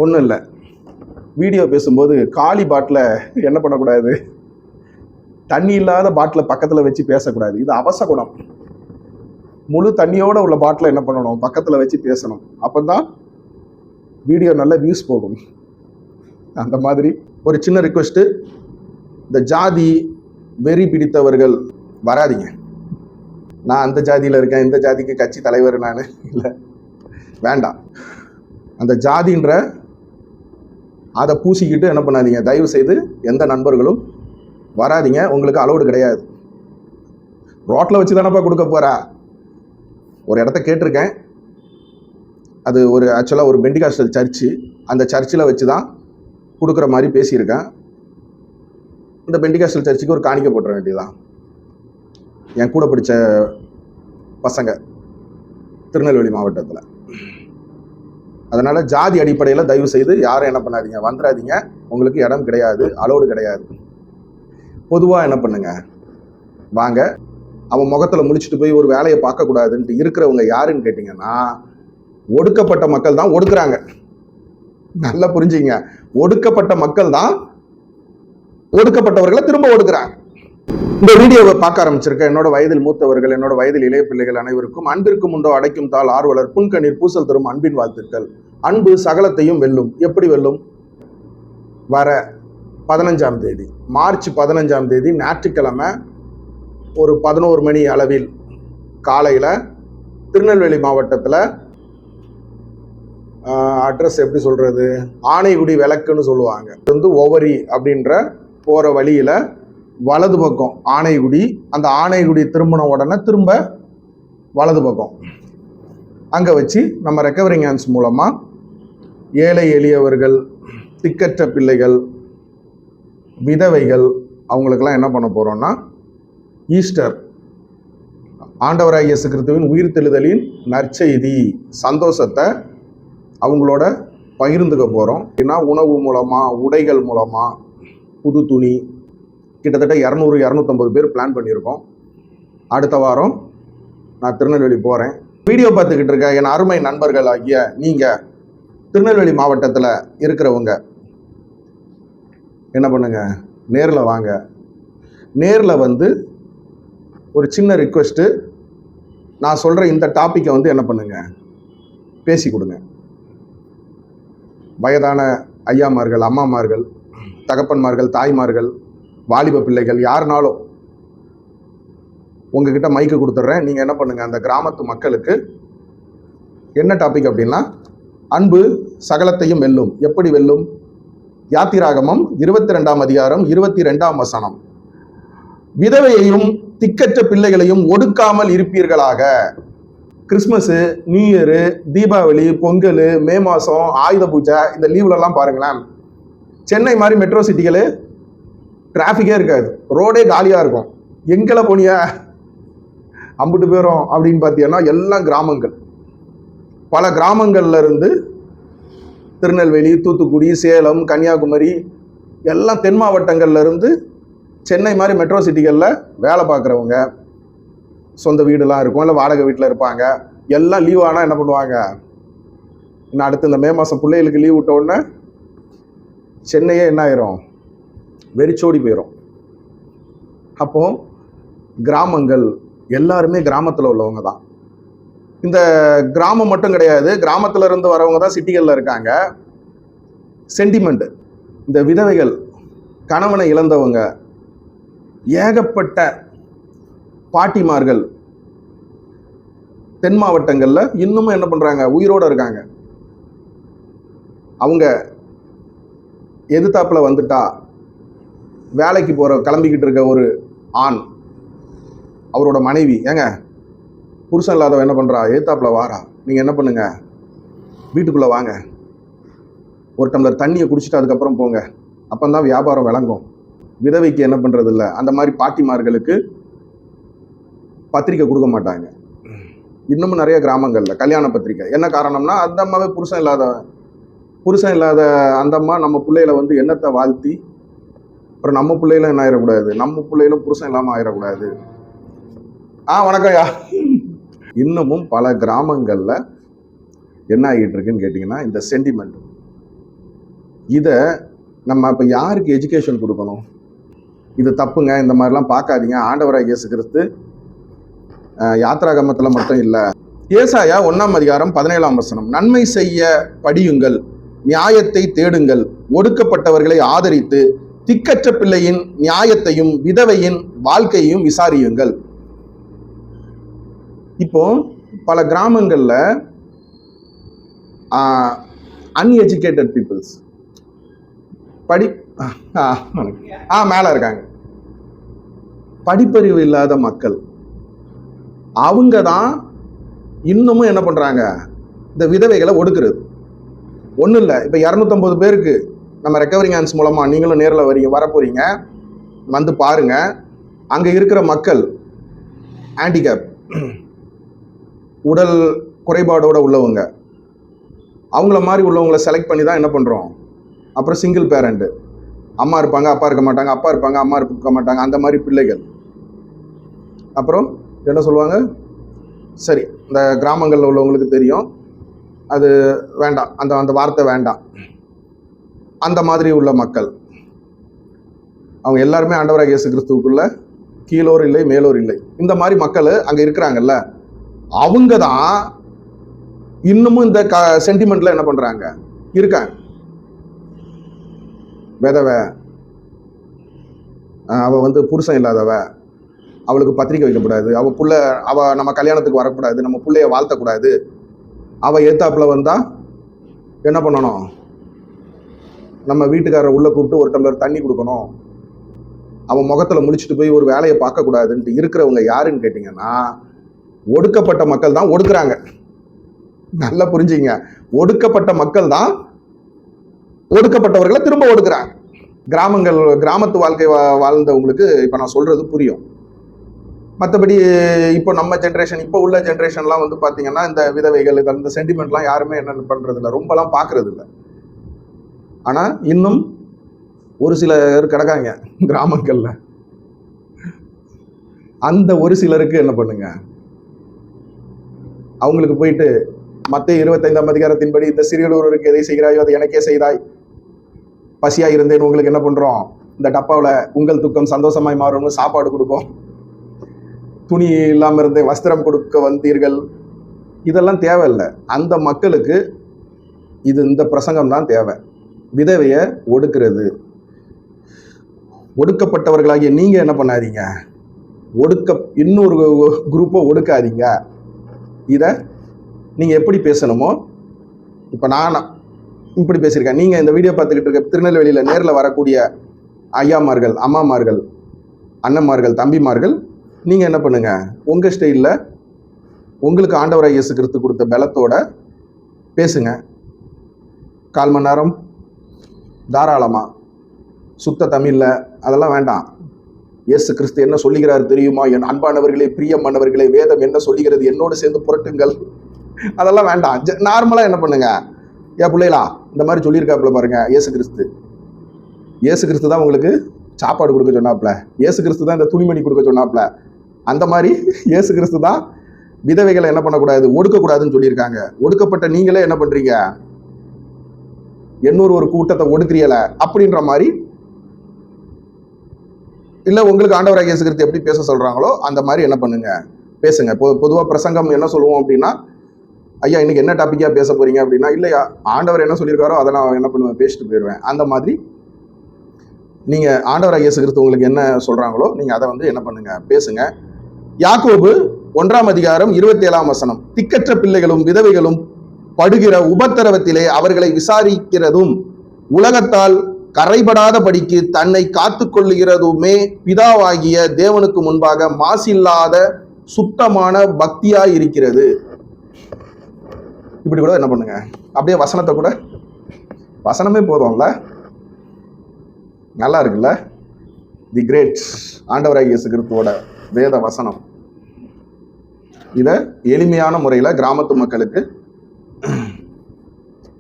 ஒன்றும் இல்லை, வீடியோ பேசும்போது காலி பாட்டில் என்ன பண்ணக்கூடாது, தண்ணி இல்லாத பாட்டில் பக்கத்தில் வச்சு பேசக்கூடாது. இது அவசகுணம். முழு தண்ணியோட உள்ள பாட்டில் என்ன பண்ணணும், பக்கத்தில் வச்சு பேசணும். அப்போ தான் வீடியோ நல்ல வியூஸ் போகும். அந்த மாதிரி ஒரு சின்ன ரிக்வெஸ்ட்டு, இந்த ஜாதி வெறி பிடித்தவர்கள் வராதிங்க. நான் அந்த ஜாதியில் இருக்கேன், இந்த ஜாதிக்கு கட்சி தலைவர் நான் இல்லை, வேண்டாம். அந்த ஜாதின்ற அதை பூசிக்கிட்டு என்ன பண்ணாதீங்க. தயவு செய்து எந்த நண்பர்களும் வராதிங்க. உங்களுக்கு அலோடு கிடையாது. ரோட்டில் வச்சு தானப்பா கொடுக்க போகிறா. ஒரு இடத்த கேட்டிருக்கேன், அது ஒரு ஆக்சுவலாக ஒரு பெண்டிகாஸ்டல் சர்ச்சு. அந்த சர்ச்சில் வச்சு தான் கொடுக்குற மாதிரி பேசியிருக்கேன். இந்த பெண்டிகாஸ்டல் சர்ச்சுக்கு ஒரு காணிக்கை போட்டுற வேண்டியதான். என் கூட படித்த பசங்க திருநெல்வேலி மாவட்டத்தில். அதனால் ஜாதி அடிப்படையில் தயவு செய்து யாரும் என்ன பண்ணாதீங்க, வந்துடாதீங்க. உங்களுக்கு இடம் கிடையாது, அலோடு கிடையாது. பொதுவாக என்ன பண்ணுங்க, வாங்க. அவன் முகத்தில் முடிச்சுட்டு போய் ஒரு வேலையை பார்க்கக்கூடாதுன்ட்டு இருக்கிறவங்க யாருன்னு கேட்டிங்கன்னா, ஒடுக்கப்பட்ட மக்கள் தான் ஒடுக்குறாங்க. நல்லா புரிஞ்சுங்க. ஒடுக்கப்பட்ட மக்கள் தான் ஒடுக்கப்பட்டவர்களை திரும்ப ஒடுக்குறாங்க. இந்த வீடியோவை பார்க்க ஆரம்பிச்சிருக்க என்னோட வயதில் மூத்தவர்கள், என்னோட வயதில் இளைய பிள்ளைகள் அனைவருக்கும் அன்பிற்கு முண்டோ அடைக்கும் தாள் ஆர்வலர் புன்கண்ணீர் பூசல் தரும் அன்பின் வாழ்த்துக்கள். அன்பு சகலத்தையும் வெல்லும். எப்படி வெல்லும்? வர 15ஆம் தேதி, மார்ச் 15ஆம் தேதி ஞாயிற்றுக்கிழமை ஒரு 11 மணி அளவில் காலையில் திருநெல்வேலி மாவட்டத்தில், அட்ரஸ் எப்படி சொல்கிறது, ஆனைகுடி விளக்குன்னு சொல்லுவாங்க. இது வந்து ஒவரி அப்படின்ற போகிற வழியில் வலது பக்கம் ஆனைகுடி. அந்த ஆனைகுடி திரும்பின உடனே திரும்ப வலது பக்கம் அங்கே வச்சு நம்ம ரெக்கவரிங் ஹேண்ட்ஸ் மூலமாக ஏழை எளியவர்கள், திக்கற்ற பிள்ளைகள், விதவைகள், அவங்களுக்கெல்லாம் என்ன பண்ண போகிறோம்னா, ஈஸ்டர் ஆண்டவராகிய இயேசு கிறிஸ்துவின் உயிர்த்தெழுதலின் நற்செய்தி சந்தோஷத்தை அவங்களோட பகிர்ந்துக்க போகிறோம். ஏன்னா உணவு மூலமாக, உடைகள் மூலமாக, புது துணி, கிட்டத்தட்ட 200-250 பேர் பிளான் பண்ணியிருக்கோம். அடுத்த வாரம் நான் திருநெல்வேலி போகிறேன். வீடியோ பார்த்துக்கிட்டு இருக்க என் அருமை நண்பர்கள் ஆகிய நீங்கள் திருநெல்வேலி மாவட்டத்தில் இருக்கிறவங்க என்ன பண்ணுங்க, நேரில் வாங்க. நேரில் வந்து ஒரு சின்ன ரிக்வெஸ்ட்டு, நான் சொல்கிற இந்த டாப்பிக்கை வந்து என்ன பண்ணுங்க, பேசி கொடுங்க. வயதான ஐயாமார்கள், அம்மாமார்கள், தகப்பன்மார்கள், தாய்மார்கள், வாலிப பிள்ளைகள், யாருனாலும் உங்ககிட்ட மைக்கு கொடுத்துட்றேன். நீங்கள் என்ன பண்ணுங்கள், அந்த கிராமத்து மக்களுக்கு என்ன டாபிக் அப்படின்னா, அன்பு சகலத்தையும் வெல்லும். எப்படி வெல்லும்? யாத்திராகமம் 22ஆம் அதிகாரம் 22ஆம் வசனம். விதவையையும் திக்கற்ற பிள்ளைகளையும் ஒடுக்காமல் இருப்பீர்களாக. Christmas, new year, Deepavali, Pongal, May மாதம், ஆயுத பூஜை, இந்த லீவ்லலாம் பாருங்களேன், சென்னை மாதிரி மெட்ரோ சிட்டிகளு டிராஃபிக்கே இருக்காது, ரோடே காலியாக இருக்கும். எங்களை போனியா அம்பிட்டு பேரும் அப்படின்னு பார்த்தீங்கன்னா எல்லாம் கிராமங்கள். பல கிராமங்கள்ல இருந்து திருநெல்வேலி, தூத்துக்குடி, சேலம், கன்னியாகுமரி, எல்லாம் தென் மாவட்டங்கள்ல இருந்து சென்னை மாதிரி மெட்ரோ சிட்டிகளில் வேலை பார்க்குறவங்க, சொந்த வீடுலாம் இருக்கும், இல்லை வாடகை வீட்டில் இருப்பாங்க. எல்லாம் லீவ் ஆனால் என்ன பண்ணுவாங்க, இன்னும் அடுத்து இந்த மே மாதம் பிள்ளைகளுக்கு லீவ் விட்ட உடனே சென்னையே என்ன ஆயிரும், வெறிச்சோடி போயிடும். அப்போ கிராமங்கள் எல்லாருமே கிராமத்தில் உள்ளவங்க தான். இந்த கிராமம் மட்டும் கிடையாது, கிராமத்தில் இருந்து வரவங்க தான் சிட்டிகளில் இருக்காங்க. சென்டிமெண்ட், இந்த விதவைகள், கணவனை இழந்தவங்க, ஏகப்பட்ட பாட்டிமார்கள் தென் மாவட்டங்களில் இன்னமும் என்ன பண்ணுறாங்க, உயிரோடு இருக்காங்க. அவங்க எதிர்த்தாப்பில் வந்துட்டா, வேலைக்கு கிளம்பிக்கிட்டு இருக்க ஒரு ஆண், அவரோட மனைவி, ஏங்க புருஷன் இல்லாதவன் என்ன பண்ணுறா, எதிர்த்தாப்பில் வாரா, நீங்கள் என்ன பண்ணுங்க, வீட்டுக்குள்ளே வாங்க, ஒரு டம்ளர் தண்ணியை குடிச்சிட்டு அதுக்கப்புறம் போங்க, அப்போ தான் வியாபாரம் விளங்கும். விதவைக்கு என்ன பண்ணுறது இல்லை, அந்த மாதிரி பாட்டிமார்களுக்கு பத்திரிக்கை கொடுக்க மாட்டாங்க. இன்னமும் நிறைய கிராமங்களில் கல்யாண பத்திரிக்கை. என்ன காரணம்னா, அந்த அம்மாவே புருஷன் இல்லாத அந்த அம்மா நம்ம பிள்ளைகளை வந்து என்னத்தை வாழ்த்தி, அப்புறம் நம்ம பிள்ளைகளும் என்ன ஆயிடக்கூடாது, நம்ம பிள்ளைகளும் புருஷன் இல்லாமல் ஆயிடக்கூடாது. வணக்கம்யா. இன்னமும் பல கிராமங்களில் என்ன ஆகிட்டு இருக்குன்னு கேட்டிங்கன்னா, இந்த சென்டிமெண்ட், இதை நம்ம இப்போ யாருக்கு எஜுகேஷன் கொடுக்கணும்? இது தப்புங்க, இந்த மாதிரிலாம் பார்க்காதீங்க. ஆண்டவராக இயேசு கிறிஸ்து யாத்ராகமத்தில் மட்டும் இல்லை, ஏசாயா 1:17 நன்மை செய்ய படியுங்கள், நியாயத்தை தேடுங்கள், ஒடுக்கப்பட்டவர்களை ஆதரித்து திக்கற்ற பிள்ளையின் நியாயத்தையும் விதவையின் வாழ்க்கையையும் விசாரியுங்கள். இப்போ பல கிராமங்கள்ல அன்எஜுகேட்டட் பீப்புள்ஸ் மேல இருக்காங்க, படிப்பறிவு இல்லாத மக்கள், அவங்க தான் இன்னமும் என்ன பண்றாங்க, இந்த விதவைகளை ஒடுக்குறது. ஒன்றும் இல்லை, இப்போ 250 பேருக்கு நம்ம ரெக்கவரிங் ஹேண்ட்ஸ் மூலமா நீங்களும் நேரில் வரப்போறீங்க, வந்து பாருங்க. அங்கே இருக்கிற மக்கள் ஹேண்டிகேப், உடல் குறைபாடோட உள்ளவங்க, அவங்கள மாதிரி உள்ளவங்களை செலக்ட் பண்ணி தான் என்ன பண்ணுறோம். அப்புறம் சிங்கிள் பேரண்ட்டு, அம்மா இருப்பாங்க அப்பா இருக்க மாட்டாங்க, அப்பா இருப்பாங்க அம்மா இருக்க மாட்டாங்க, அந்த மாதிரி பிள்ளைகள். அப்புறம் என்ன சொல்லுவாங்க, சரி இந்த கிராமங்களில் உள்ளவங்களுக்கு தெரியும், அது வேண்டாம், அந்த அந்த வார்த்தை வேண்டாம். அந்த மாதிரி உள்ள மக்கள் அவங்க எல்லாருமே ஆண்டவராகிய இயேசு கிறிஸ்துவுக்குள்ள கீழோர் இல்லை மேலோர் இல்லை. இந்த மாதிரி மக்கள் அங்கே இருக்கிறாங்கல்ல, அவங்க தான் இன்னமும் இந்த சென்டிமெண்ட்ல என்ன பண்றாங்க, இருக்காங்க. விதவை, அவ புருஷன் இல்லாதவ, அவளுக்கு பத்திரிக்கை வைக்கக்கூடாது, அவ நம்ம கல்யாணத்துக்கு வரக்கூடாது, நம்ம பிள்ளைய வாழ்த்தக்கூடாது, அவ ஏத்தாப்புல வந்தா என்ன பண்ணணும், நம்ம வீட்டுக்காரரை உள்ள கூப்பிட்டு ஒரு டம்ளர் தண்ணி கொடுக்கணும், அவன் முகத்துல முழிச்சுட்டு போய் ஒரு வேலையை பார்க்கக்கூடாதுன்ட்டு இருக்கிறவங்க யாருன்னு கேட்டீங்கன்னா, ஒடுக்கப்பட்ட மக்கள் தான் ஒடுக்குறாங்க. நல்லா புரிஞ்சுங்க, ஒடுக்கப்பட்ட மக்கள் தான் ஒடுக்கப்பட்டவர்களை திரும்ப ஒடுக்குறாங்க. கிராமத்து வாழ்க்கை வாழ்ந்தவங்களுக்கு இப்ப நான் சொல்றது புரியும். மற்றபடி இப்போ நம்ம ஜென்ரேஷன், இப்போ உள்ள ஜென்ரேஷன்லாம் பார்த்தீங்கன்னா இந்த விதவைகள் இந்த சென்டிமெண்ட்லாம் யாருமே என்ன பண்ணுறது இல்லை, ரொம்பலாம் பார்க்கறது இல்லை. ஆனால் இன்னும் ஒரு சிலர் கிடக்காங்க கிராமங்களில். அந்த ஒரு சிலருக்கு என்ன பண்ணுங்க, அவங்களுக்கு போயிட்டு மத்தேயு 25 இந்த சிறியொருவருக்கு எதை செய்கிறாயோ அதை எனக்கே செய்தாய், பசியா இருந்தேன் உங்களுக்கு என்ன பண்றோம், இந்த டப்பாவில் உங்கள் துக்கம் சந்தோஷமாய் மாறும்னு சாப்பாடு கொடுக்கும், துணி இல்லாமல் இருந்தேன் வஸ்திரம் கொடுக்க வந்தீர்கள். இதெல்லாம் தேவையில்லை. அந்த மக்களுக்கு இந்த பிரசங்கம் தான் தேவை. விதவையை ஒடுக்கிறது. ஒடுக்கப்பட்டவர்களாகிய நீங்க என்ன பண்ணாதீங்க, இன்னொரு குரூப்பை ஒடுக்காதீங்க. இதை நீங்க எப்படி பேசணுமோ, இப்ப நான் இப்படி பேசியிருக்கேன், நீங்க இந்த வீடியோ பார்த்துக்கிட்டு இருக்க திருநெல்வேலியில நேரில் வரக்கூடிய ஐயாமார்கள், அம்மாமார்கள், அண்ணன்மார்கள், தம்பிமார்கள், நீங்க என்ன பண்ணுங்க, உங்க ஸ்டைல்ல உங்களுக்கு ஆண்டவராகிய இயேசு கிறிஸ்து கொடுத்த பலத்தோட பேசுங்க. 1/4 மணி நேரம் தாராளமா சுத்த தமிழ்ல, அதெல்லாம் வேண்டாம். இயேசு கிறிஸ்து என்ன சொல்லுகிறார் தெரியுமா, என் அன்பானவர்களே, பிரியமானவர்களே, வேதம் என்ன சொல்லுகிறது, என்னோடு சேர்ந்து புரட்டுங்கள், அதெல்லாம் வேண்டாம். நார்மலா என்ன பண்ணுங்க, ஏன் பிள்ளைகளா இந்த மாதிரி சொல்லியிருக்காப்புல பாருங்க, இயேசு கிறிஸ்து தான் உங்களுக்கு சாப்பாடு கொடுக்க சொன்னாப்புல, இயேசு கிறிஸ்து தான் இந்த துணிமணி கொடுக்க சொன்னாப்புல. அந்த மாதிரி இயேசு கிறிஸ்து தான் விதவைகளை என்ன பண்ணக்கூடாது, ஒடுக்கக்கூடாதுன்னு சொல்லியிருக்காங்க. ஒடுக்கப்பட்ட நீங்களே என்ன பண்றீங்க, ஒரு கூட்டத்தை ஒடுக்குறீல அப்படின்ற மாதிரி. இல்ல உங்களுக்கு ஆண்டவராகிய இயேசு கிறிஸ்து எப்படி பேச சொல்றாங்களோ அந்த மாதிரி என்ன பண்ணுங்க, பேசுங்க. பொதுவா பிரசங்கம் என்ன சொல்லுவோம் அப்படின்னா, ஐயா இன்னைக்கு என்ன டாபிக்கா பேச போறீங்க அப்படின்னா, இல்லையா ஆண்டவர் என்ன சொல்லியிருக்காரோ அதை நான் என்ன பண்ணுவேன், பேசிட்டு போயிடுவேன். அந்த மாதிரி நீங்க ஆண்டவராகிய இயேசு கிறிஸ்து உங்களுக்கு என்ன சொல்றாங்களோ நீங்க அதை என்ன பண்ணுங்க, பேசுங்க. யாக்கோபு 1:27 திக்கற்ற பிள்ளைகளும் விதவைகளும் படுகிற உபத்திரவத்திலே அவர்களை விசாரிக்கிறதும் உலகத்தால் கரைபடாத படிக்கு தன்னை காத்து கொள்ளுகிறதுமே பிதாவாகிய தேவனுக்கு முன்பாக மாசில்லாத சுத்தமான பக்தியாய் இருக்கிறது. இப்படி கூட என்ன பண்ணுங்க, அப்படியே வசனத்தை கூட, வசனமே போதும்ல, நல்லா இருக்குல்ல, தி கிரேட் ஆண்டவராகிய இயேசு கிறிஸ்துவோட வேத வசனம். இதை எளிமையான முறையில் கிராமத்து மக்களுக்கு,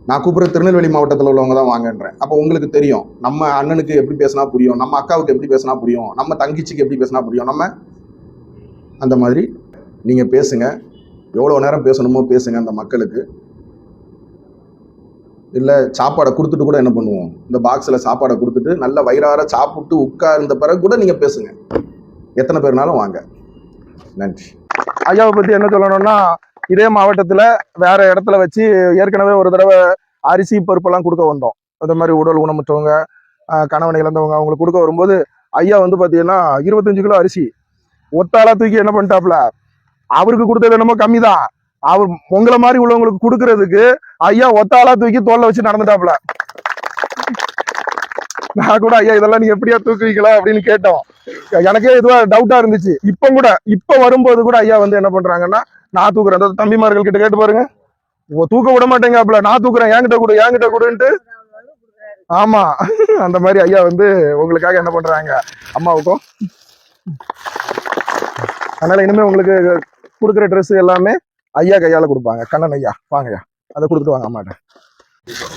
நான் கூப்பிட்ற திருநெல்வேலி மாவட்டத்தில் உள்ளவங்க தான் வாங்கன்றேன். அப்போ உங்களுக்கு தெரியும் நம்ம அண்ணனுக்கு எப்படி பேசினா புரியும், நம்ம அக்காவுக்கு எப்படி பேசினா புரியும், நம்ம தங்கச்சிக்கு எப்படி பேசினா புரியும். நம்ம அந்த மாதிரி நீங்கள் பேசுங்க, எவ்வளோ நேரம் பேசணுமோ பேசுங்க. அந்த மக்களுக்கு இல்லை சாப்பாடை கொடுத்துட்டு கூட என்ன பண்ணுவோம், இந்த பாக்ஸில் சாப்பாடை கொடுத்துட்டு நல்ல வயிறார சாப்பிட்டு உட்கார்ந்த பிறகு கூட நீங்கள் பேசுங்க. எத்தனை பேர்னாலும் வாங்க. நன்றி. ஐயாவை பற்றி என்ன சொல்லணும்னா, இதே மாவட்டத்தில் வேற இடத்துல வச்சு ஏற்கனவே ஒரு தடவை அரிசி பருப்பெல்லாம் கொடுக்க வந்தோம். இந்த மாதிரி உடல் ஊனமுற்றவங்க, கணவனை இழந்தவங்க, அவங்களுக்கு கொடுக்க வரும்போது ஐயா வந்து பார்த்தீங்கன்னா 25 கிலோ அரிசி ஒத்தாளா தூக்கி என்ன பண்ணிட்டாப்ல, அவருக்கு கொடுத்தது என்னமோ கம்மி தான், அவர் உங்களை மாதிரி உள்ளவங்களுக்கு கொடுக்கறதுக்கு ஐயா ஒத்தாளா தூக்கி தோல்ல வச்சு நடந்துட்டாப்ல. நான் கூட ஐயா இதெல்லாம் நீங்க எப்படியா தூக்குவீங்களா அப்படின்னு கேட்டோம். எனக்கே இதுவா டவுட்டா இருந்துச்சு. இப்ப வரும்போது கூட ஐயா வந்து என்ன பண்றாங்கன்னா, நான் தூக்குறேன், அந்த தம்பிமார்கள் கிட்ட கேட்டு பாருங்க, தூக்க விட மாட்டேங்க, நான் தூக்குறேன், என்கிட்ட கொடுன்ட்டு. ஆமா, அந்த மாதிரி ஐயா வந்து உங்களுக்காக என்ன பண்றாங்க அம்மாவுக்கும். அதனால இனிமே உங்களுக்கு கொடுக்குற ட்ரெஸ் எல்லாமே ஐயா கையால கொடுப்பாங்க. கண்ணன் ஐயா வாங்க ஐயா, அதை கொடுத்துட்டு வாங்க அம்மாட்ட.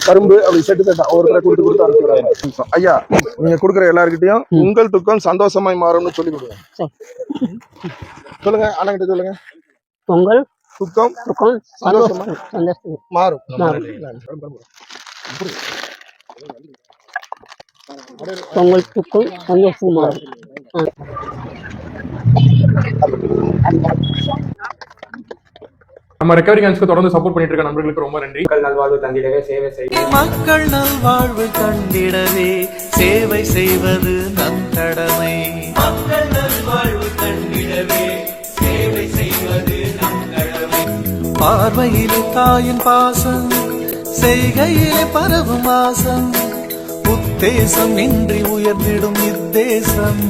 கரும்பு அப்படி செட்டா ஒருத்தரை கொடுத்து அனுப்பிடுறாங்க. ஐயா நீங்க கொடுக்குற எல்லாருக்கிட்டையும் உங்கள் துக்கம் சந்தோஷமாய் மாறும்னு சொல்லி கொடுங்க. சொல்லுங்க, அண்ணங்கிட்ட சொல்லுங்க. உங்கள் துக்கம் சந்தோஷமாய் மாறும். உங்கள் துக்கம் சந்தோஷம் மாறும். நம்ம ரெக்கவரி கேன்ஸ்க்கு தொடர்ந்து சப்போர்ட் பண்ணிட்டு இருக்க நண்பர்களுக்கு ரொம்ப நன்றி. மக்கள் நல்வாழ்வு தந்திடவே சேவை செய்ய மக்கள் நல்வாழ்வு கண்டிடவே சேவை செய்வது நம் கடமை. மக்கள் நல்வாழ்வு கண்டிடவே சேவை செய்வது நம் கடமை. பார்வையிலே தாயின் பாசம், செய்கையிலே பரவும் ஆசம், உத்தேசம் இன்றி உயர்ந்திடும் இத்தேசம்.